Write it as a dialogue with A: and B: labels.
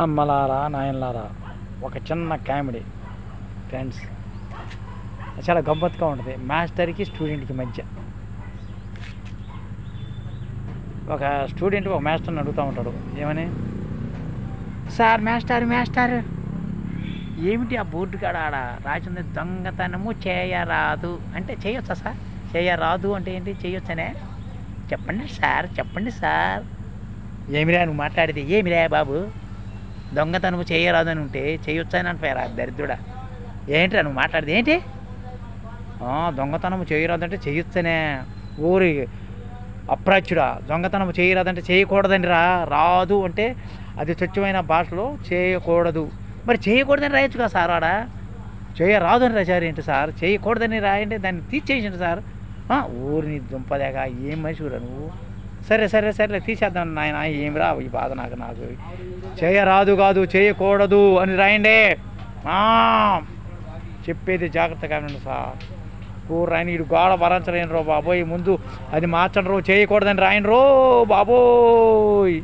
A: అమ్మలారా నాయనలారా, ఒక చిన్న కామెడీ ఫ్రెండ్స్. చాలా గమ్మత్తుగా ఉంటుంది మాస్టర్కి స్టూడెంట్కి మధ్య. ఒక స్టూడెంట్ ఒక మాస్టర్ని అడుగుతూ ఉంటాడు, ఏమని, సార్ మాస్టర్ ఏమిటి ఆ బోర్డు కాడ ఆడ రాసింది దొంగతనము చేయరాదు అంటే చేయొచ్చా సార్? చేయరాదు అంటే ఏంటి? చేయొచ్చనే చెప్పండి సార్. ఏమిరా నువ్వు మాట్లాడేది? ఏమిరా బాబు, దొంగతనము చేయరాదు అని ఉంటే చేయొచ్చని అంటారా దరిద్రుడా? ఏంటిరా నువ్వు మాట్లాడేది ఏంటి? దొంగతనము చేయరాదు అంటే చేయొచ్చనే. ఊరి అప్రాచ్యుడా, దొంగతనము చేయరాదంటే చేయకూడదని రాదు అంటే అది స్వచ్ఛమైన భాషలో చేయకూడదు. మరి చేయకూడదని రాయొచ్చు కదా సార్, ఆడ చేయరాదు అని రాశారు ఏంటి సార్? చేయకూడదని రాయండి, దాన్ని తీసేసిండు సార్. ఊరిని దుంపదేగా, ఏం మనిషిరా నువ్వు? సరే తీసేద్దాం నాయన, ఏమిరా ఈ బాధ నాకు చేయరాదు కాదు చేయకూడదు అని రాయండి. చెప్పేది జాగ్రత్తగా ఉండండి సార్. రాయని ఇటు గోడ భరించలేను రో బాబోయ్, ముందు అది మార్చండి రో, చేయకూడదని రాయండి రో బాబోయ్.